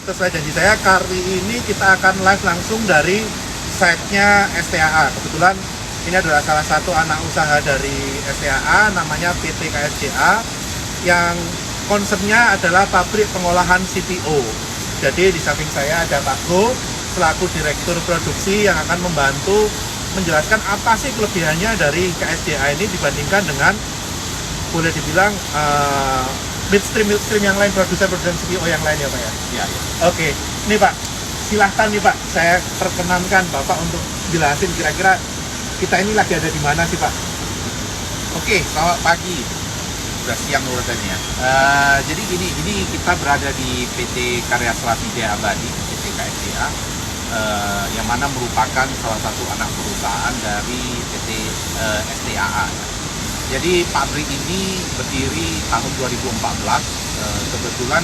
sesuai janji saya, kali ini kita akan live langsung dari site-nya STAA. Kebetulan ini adalah salah satu anak usaha dari STAA, namanya PT KSJA, yang konsepnya adalah pabrik pengolahan CPO. Jadi di samping saya ada Pak Go, selaku Direktur Produksi, yang akan membantu menjelaskan apa sih kelebihannya dari KSJA ini dibandingkan dengan, boleh dibilang, midstream yang lain, produsen CPO yang lain ya Pak ya? Iya. Oke, ini Pak, silahkan nih Pak, saya perkenankan Bapak untuk jelasin kira-kira kita ini lagi ada di mana sih Pak? Oke, selamat pagi. Sudah siang urutannya ya. Jadi gini, ini kita berada di PT Karya Selasi Jaya Abadi, PT KSJA, yang mana merupakan salah satu anak perusahaan dari PT STAA. Jadi pabrik ini berdiri tahun 2014. Kebetulan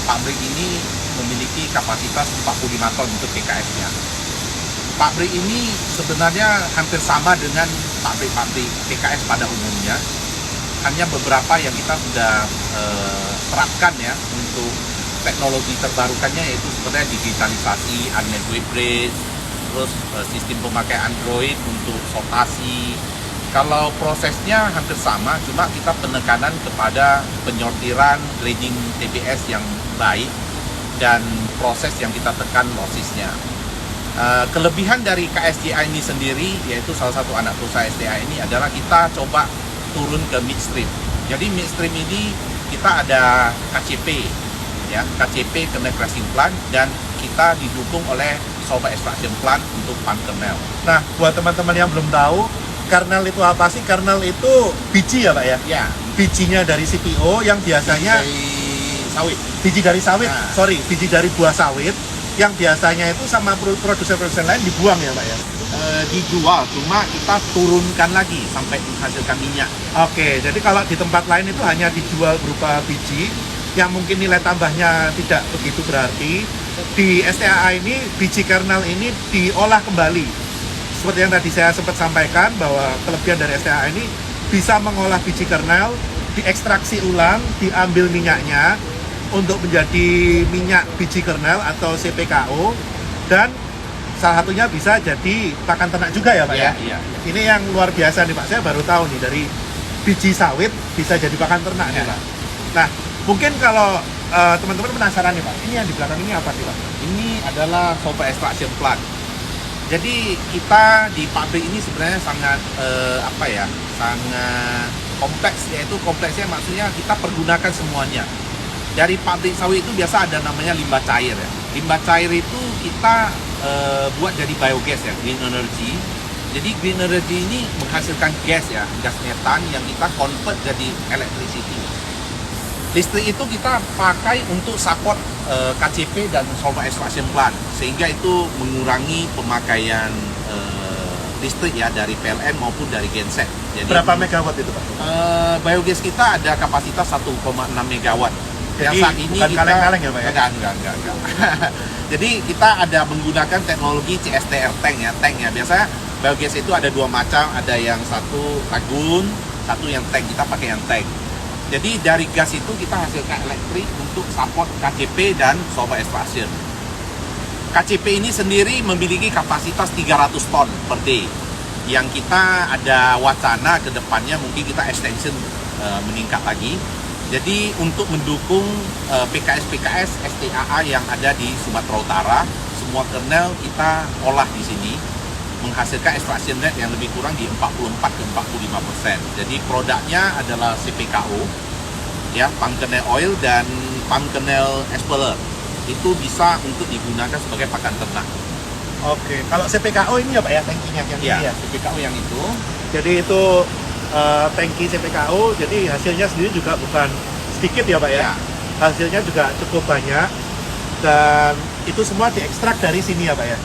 pabrik ini memiliki kapasitas 45 ton untuk PKS-nya. Pabrik ini sebenarnya hampir sama dengan pabrik-pabrik PKS pada umumnya. Hanya beberapa yang kita sudah terapkan ya untuk teknologi terbarukannya, yaitu sebenarnya digitalisasi, unmanned wheel bridge, terus sistem pemakai Android untuk sortasi. Kalau prosesnya hampir sama, cuma kita penekanan kepada penyortiran, grading TBS yang baik, dan proses yang kita tekan losisnya. Kelebihan dari KSJA ini sendiri, yaitu salah satu anak perusahaan STAA ini, adalah kita coba turun ke midstream. Jadi midstream ini kita ada KCP, ya, KCP kernel crashing plant, dan kita didukung oleh solvent extraction plant untuk pump kernel. Nah, buat teman-teman yang belum tahu, kernel itu apa sih? Kernel itu biji ya Pak ya? Ya, Bijinya dari CPO yang biasanya dari sawit. biji dari sawit, Nah. biji dari buah sawit yang biasanya itu sama produsen-produsen lain dibuang ya Pak ya? Dijual, cuma kita turunkan lagi sampai menghasilkan minyak. Oke, jadi kalau di tempat lain itu hanya dijual berupa biji yang mungkin nilai tambahnya tidak begitu berarti. Di STAA ini, biji kernel ini diolah kembali. Seperti yang tadi saya sempat sampaikan, bahwa kelebihan dari STAA ini bisa mengolah biji kernel, diekstraksi ulang, diambil minyaknya untuk menjadi minyak biji kernel atau CPKO, dan salah satunya bisa jadi pakan ternak juga ya Pak ya? Iya. Ini yang luar biasa nih Pak, saya baru tahu nih, dari biji sawit bisa jadi pakan ternak nih Ya. Pak. Nah, mungkin kalau teman-teman penasaran nih Pak, ini yang di belakang ini apa sih Pak? Ini adalah solvent extraction plant. Jadi kita di pabrik ini sebenarnya sangat sangat kompleks, yaitu kompleksnya maksudnya kita pergunakan semuanya. Dari pabrik sawit itu biasa ada namanya limbah cair ya. Limbah cair itu kita buat jadi biogas ya, green energy. Jadi green energy ini menghasilkan gas ya, gas metan yang kita convert jadi electricity. Listrik itu kita pakai untuk support KCP dan solvent extraction plant, sehingga itu mengurangi pemakaian listrik ya dari PLN maupun dari genset. Jadi Berapa megawatt itu Pak? biogas kita ada kapasitas 1,6 megawatt. Jadi Yang saat ini bukan kita kaleng-kaleng ya Pak ya? Enggak. Jadi kita ada menggunakan teknologi CSTR tank ya. Biasanya biogas itu ada dua macam, ada yang satu lagun, satu yang tank. Kita pakai yang tank. Jadi dari gas itu kita hasilkan elektrik untuk support KCP dan solvent extraction. KCP ini sendiri memiliki kapasitas 300 ton per day. Yang kita ada wacana ke depannya mungkin kita extension meningkat lagi. Jadi untuk mendukung PKS-PKS STAA yang ada di Sumatera Utara, semua kernel kita olah di sini, menghasilkan extraction rate yang lebih kurang di 44 ke 45%. Jadi produknya adalah CPKO, ya, palm kernel oil dan palm kernel expeller. Itu bisa untuk digunakan sebagai pakan ternak. Oke, kalau CPKO ini ya Pak ya, tangkinya yang ini ya? CPKO yang itu. Jadi itu tangki CPKO, jadi hasilnya sendiri juga bukan sedikit ya Pak ya? Ya. Hasilnya juga cukup banyak, dan itu semua diekstrak dari sini ya Pak ya?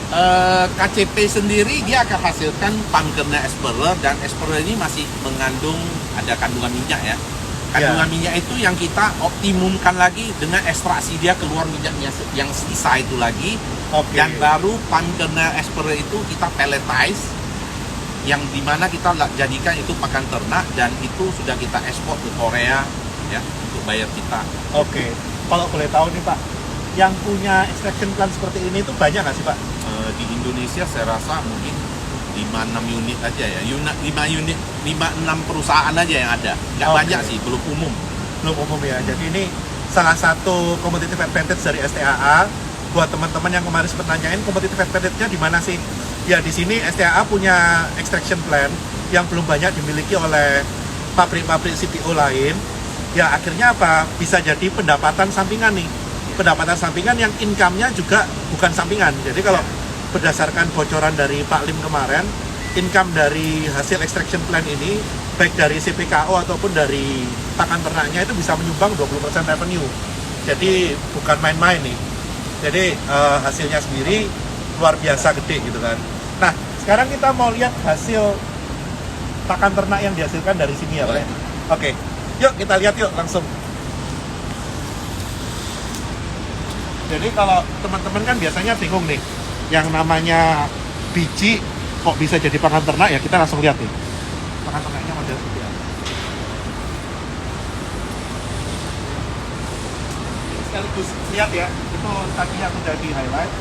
KCP sendiri dia akan hasilkan palm kernel expeller, dan expeller ini masih mengandung ada kandungan minyak ya. Kandungan minyak itu yang kita optimumkan lagi dengan ekstraksi dia keluar minyaknya yang sisa itu lagi. Dan baru palm kernel expeller itu kita pelletize, yang dimana kita jadikan itu pakan ternak, dan itu sudah kita ekspor ke Korea ya untuk bayar kita. Oke, kalau boleh tahu nih Pak, yang punya extraction plant seperti ini tuh banyak nggak sih Pak? Di Indonesia saya rasa mungkin 5-6 unit aja ya. 5-6 perusahaan aja yang ada. Nggak Oke. banyak sih, belum umum. Belum umum ya. Jadi ini salah satu competitive advantage dari STAA. Buat teman-teman yang kemarin sempat nanyain competitive advantage-nya di mana sih? Ya di sini STAA punya extraction plant yang belum banyak dimiliki oleh pabrik-pabrik CPO lain. Ya akhirnya apa? Bisa jadi pendapatan sampingan nih. Pendapatan sampingan yang income-nya juga bukan sampingan. Jadi kalau berdasarkan bocoran dari Pak Lim kemarin, income dari hasil extraction plant ini baik dari CPKO ataupun dari pakan ternaknya itu bisa menyumbang 20% revenue. Jadi bukan main-main nih. Jadi hasilnya sendiri luar biasa gede gitu kan. Nah, sekarang kita mau lihat hasil pakan ternak yang dihasilkan dari sini ya Pak. Boleh. Oke, yuk kita lihat yuk langsung. Jadi kalau teman-teman kan biasanya bingung nih, yang namanya biji kok bisa jadi pakan ternak ya, kita langsung lihat nih. Pakan ternaknya model seperti apa. Sekaligus lihat ya, itu tadi yang udah di highlight.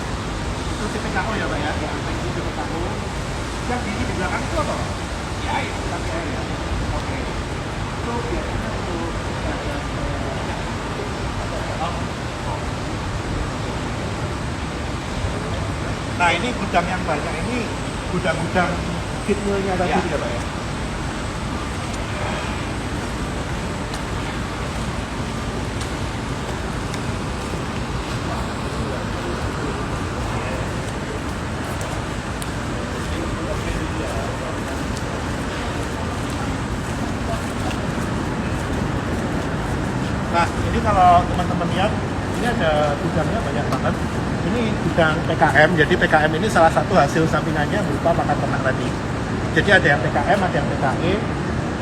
Itu CPKO ya Pak ya, yang itu CPKO. Yang di belakang itu apa Pak? Ya, tapi ya. Oke. Itu biasanya untuk nah ini gudang yang banyak ini gudang-gudang feed mill-nya tadi ya Pak ya? Nah ini kalau teman-teman lihat ini ada gudangnya banyak banget. Ini gudang PKM, jadi PKM ini salah satu hasil sampingannya berupa pakan ternak tadi. Jadi ada yang PKM, ada yang PKE.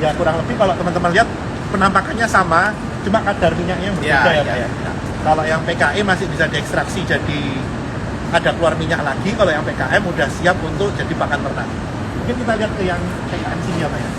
Ya kurang lebih kalau teman-teman lihat penampakannya sama, cuma kadar minyaknya yang berbeda ya Pak ya. Kalau yang PKE masih bisa diekstraksi jadi ada keluar minyak lagi, kalau yang PKM udah siap untuk jadi pakan ternak. Mungkin kita lihat ke yang PKM sini ya Pak ya.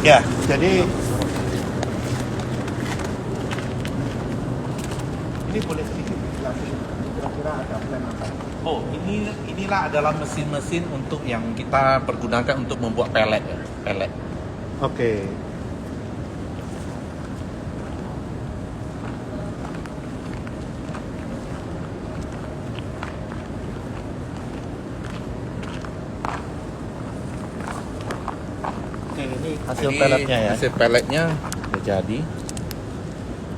Ya, jadi ini boleh sedikit dijelasin kira-kira ada plan apa? Oh, inilah adalah mesin-mesin untuk yang kita pergunakan untuk membuat pelet ya, pelet. Oke. Oke, ini hasil Ini peletnya ya. Hasil peletnya udah jadi.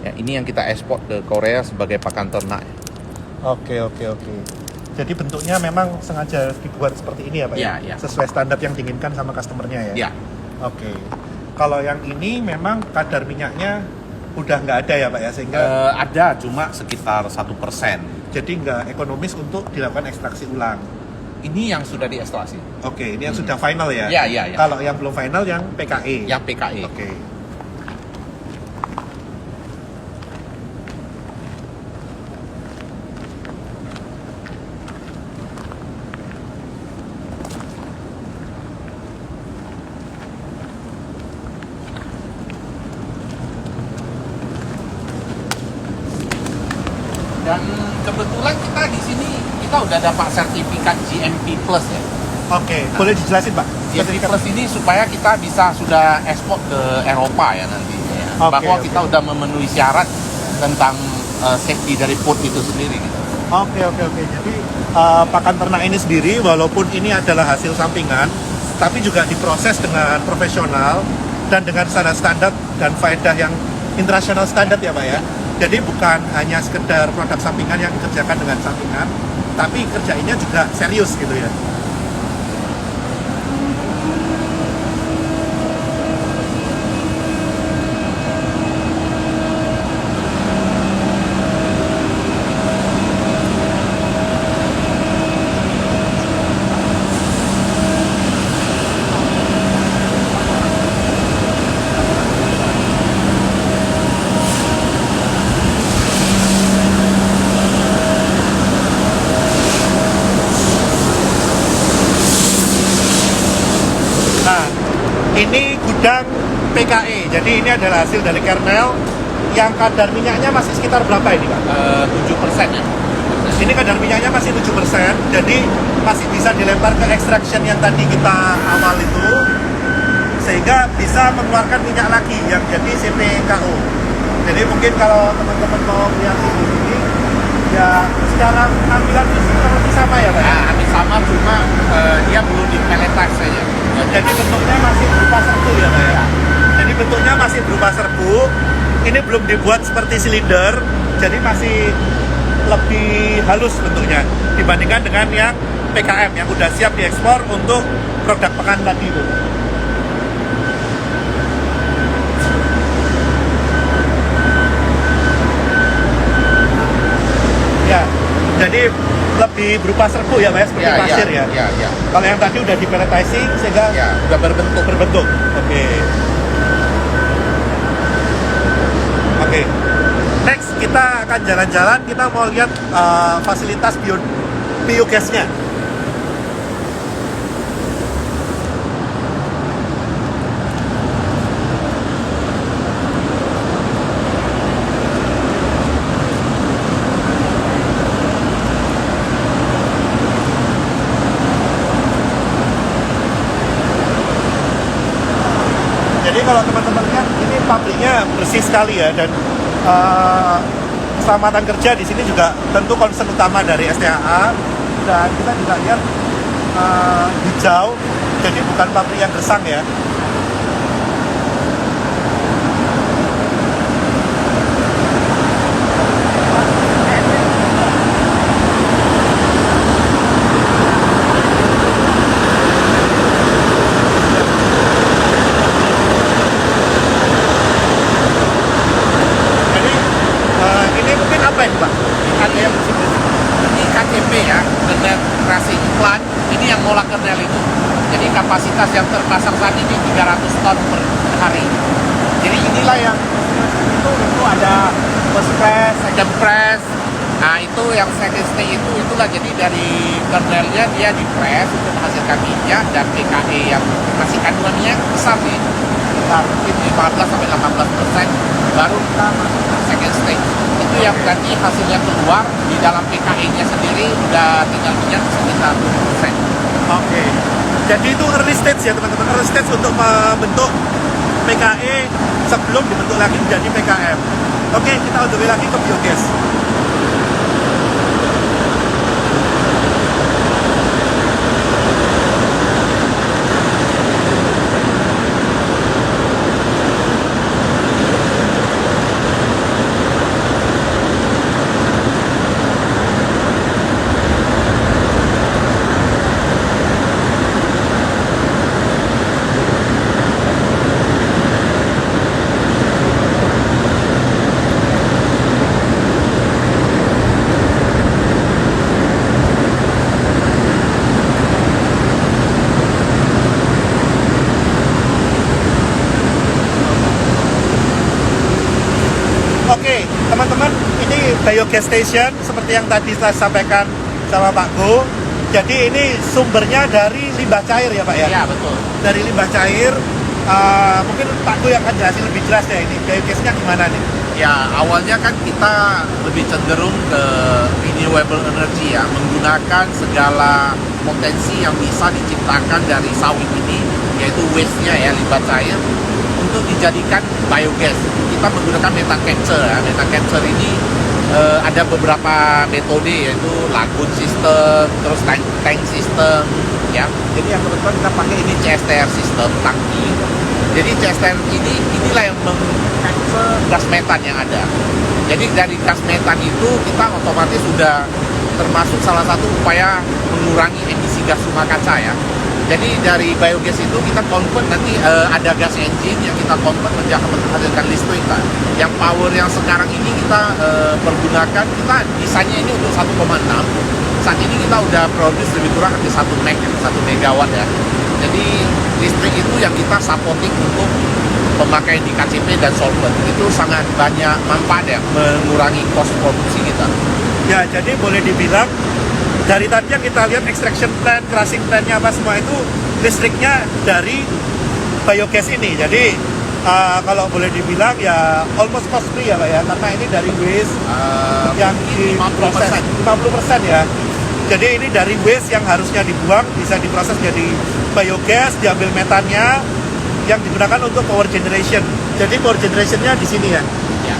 Ya, ini yang kita ekspor ke Korea sebagai pakan ternak. Oke. Jadi bentuknya memang sengaja dibuat seperti ini ya Pak Iya, ya? iya. Sesuai standar yang diinginkan sama customernya ya? Ya, Oke. Kalau yang ini memang kadar minyaknya udah nggak ada ya Pak ya? Sehingga ada cuma sekitar 1%. jadi nggak ekonomis untuk dilakukan ekstraksi ulang. Ini yang sudah diekstraksi. Oke, ini yang sudah final ya? Ya. Kalau yang belum final yang PKE? Yang PKE. Oke. Dan kebetulan kita di sini kita udah dapat sertifikat GMP Plus ya. Oke, boleh dijelasin Pak? GMP Plus ini supaya kita bisa sudah ekspor ke Eropa ya nanti. Ya. Oke, Bahwa oke. kita udah memenuhi syarat tentang safety dari food itu sendiri. Gitu. Oke. Jadi pakan ternak ini sendiri walaupun ini adalah hasil sampingan, tapi juga diproses dengan profesional dan dengan standar dan faedah yang internasional standar ya Pak ya. Jadi bukan hanya sekedar produk sampingan yang dikerjakan dengan sampingan, tapi kerjainnya juga serius gitu ya. dan PKE. Jadi ini adalah hasil dari kernel yang kadar minyaknya masih sekitar berapa ini Pak? 7% ya. Ini kadar minyaknya masih 7%, jadi masih bisa dilempar ke extraction yang tadi kita awal itu, sehingga bisa mengeluarkan minyak lagi yang jadi CPKO. Jadi mungkin kalau teman-teman mau lihat di sini, ya secara tampilan fisik lebih sama ya Pak? Nah, hampir sama, cuma dia belum dipelletise saja. Jadi bentuknya masih berupa serbu ya Pak ya? Jadi bentuknya masih berupa serbu, ini belum dibuat seperti silinder, jadi masih lebih halus bentuknya dibandingkan dengan yang PKM yang udah siap diekspor untuk produk pekan tadi itu. Ya, jadi lebih berupa serbu ya Mas, seperti pasir ya. Ya. Kalau yang tadi udah dipelletizing sehingga Ya, udah berbentuk. Oke. Oke. Next kita akan jalan-jalan, kita mau lihat fasilitas biogasnya. Jadi kalau teman-teman lihat ini pabriknya bersih sekali ya, dan keselamatan kerja di sini juga tentu concern utama dari STAA, dan kita juga lihat hijau, jadi bukan pabrik yang gersang ya. Ini mungkin apa ini Pak? Ada yang bersih-bersih. Ini KCP ya, kernel crushing plant. Ini yang ngolah kernel itu. Jadi kapasitas yang terpasang saat ini 300 ton per hari. Jadi inilah yang itu ada first press, second press. Nah itu yang second stage itulah, jadi dari kernelnya dia di press untuk menghasilkan minyak, dan PKE yang masih kandungan minyak besar nih, mungkin 15-18%, baru kita masuk ke second stage. Itu yang nanti hasilnya keluar di dalam PKE-nya sendiri udah tinggal minyak sekitar 20%. Oke. Jadi itu early stage ya teman-teman, early stage untuk membentuk PKE sebelum dibentuk lagi menjadi PKM. Oke, kita on the way lagi ke biogas. Oke, teman-teman, ini biogas station seperti yang tadi saya sampaikan sama Pak Go. Jadi ini sumbernya dari limbah cair ya Pak ya? Iya betul. Dari limbah cair, mungkin Pak Go yang akan jelasin lebih jelas ya ini biogasnya gimana nih? Ya awalnya kan kita lebih cenderung ke renewable energy ya, menggunakan segala potensi yang bisa diciptakan dari sawit ini, yaitu waste-nya ya, limbah cair, untuk dijadikan biogas. Kita menggunakan methane capture ya. Methane capture ini ada beberapa metode, yaitu lagoon system, terus tank system ya. Jadi yang kebetulan kita pakai ini CSTR system, tangki. Jadi CSTR inilah yang mengcapture gas metan yang ada. Jadi dari gas metan itu kita otomatis sudah termasuk salah satu upaya mengurangi emisi gas rumah kaca ya. Jadi dari biogas itu kita convert nanti ada gas engine yang kita convert menghasilkan listrik kan. Yang power yang sekarang ini kita pergunakan, kita desainnya ini untuk 1,6. Saat ini kita udah produce lebih kurang hampir 1 megawatt ya. Jadi listrik itu yang kita supporting untuk pemakaian di KCP dan solvent. Itu sangat banyak manfaat ya, mengurangi cost produksi kita. Ya, jadi boleh dibilang dari tadi yang kita lihat extraction plant, crushing plant-nya apa semua itu listriknya dari biogas ini. Jadi kalau boleh dibilang ya almost cost free ya Pak ya, karena ini dari waste yang diproses 50% ya. Jadi ini dari waste yang harusnya dibuang bisa diproses jadi biogas, diambil metannya yang digunakan untuk power generation. Jadi power generationnya di sini ya. Ya.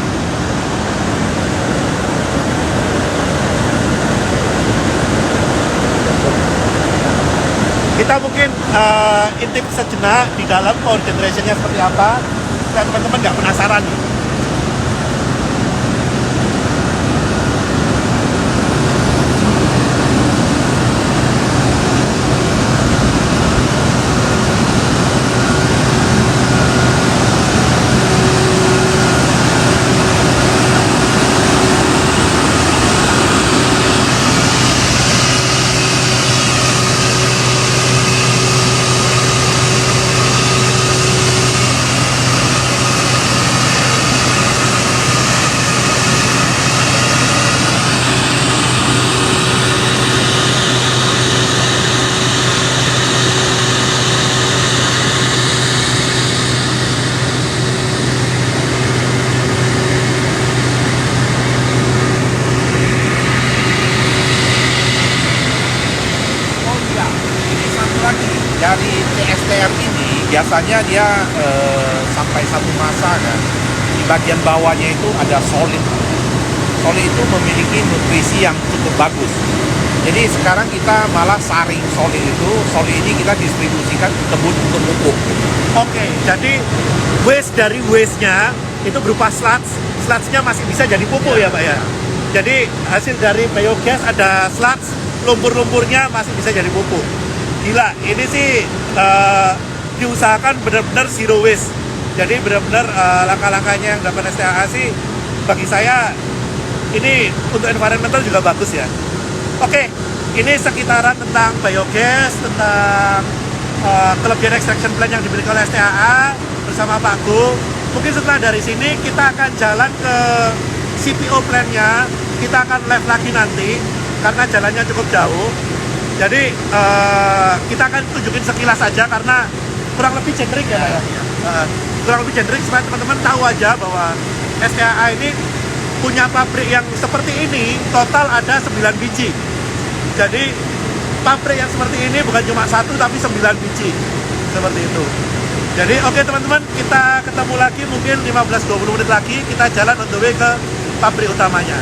Kita mungkin intip sejenak di dalam power generationnya seperti apa, supaya teman-teman nggak penasaran nih. Dari CSTM ini biasanya dia sampai satu masa kan di bagian bawahnya itu ada solid. Solid itu memiliki nutrisi yang cukup bagus. Jadi sekarang kita malah saring solid itu, solid ini kita distribusikan ke kebun untuk pupuk. Oke, jadi waste dari waste-nya itu berupa sludge. Sludge-nya masih bisa jadi pupuk ya Pak ya. Jadi hasil dari biogas ada sludge, lumpur-lumpurnya masih bisa jadi pupuk. Gila, ini sih diusahakan benar-benar zero waste. Jadi benar-benar langkah-langkahnya yang dilakukan STAA sih bagi saya ini untuk environmental juga bagus ya. Oke, ini sekitaran tentang biogas, tentang kelebihan extraction plan yang dimiliki oleh STAA bersama Pak Go. Mungkin setelah dari sini kita akan jalan ke CPO plan-nya, kita akan live lagi nanti karena jalannya cukup jauh. Jadi kita akan tunjukin sekilas saja karena kurang lebih generik ya, ya. Kurang lebih generik supaya teman-teman tahu aja bahwa STAA ini punya pabrik yang seperti ini total ada 9 biji. Jadi pabrik yang seperti ini bukan cuma 1 tapi 9 biji seperti itu. Jadi oke teman-teman, kita ketemu lagi mungkin 15-20 menit lagi, kita jalan on the way ke pabrik utamanya.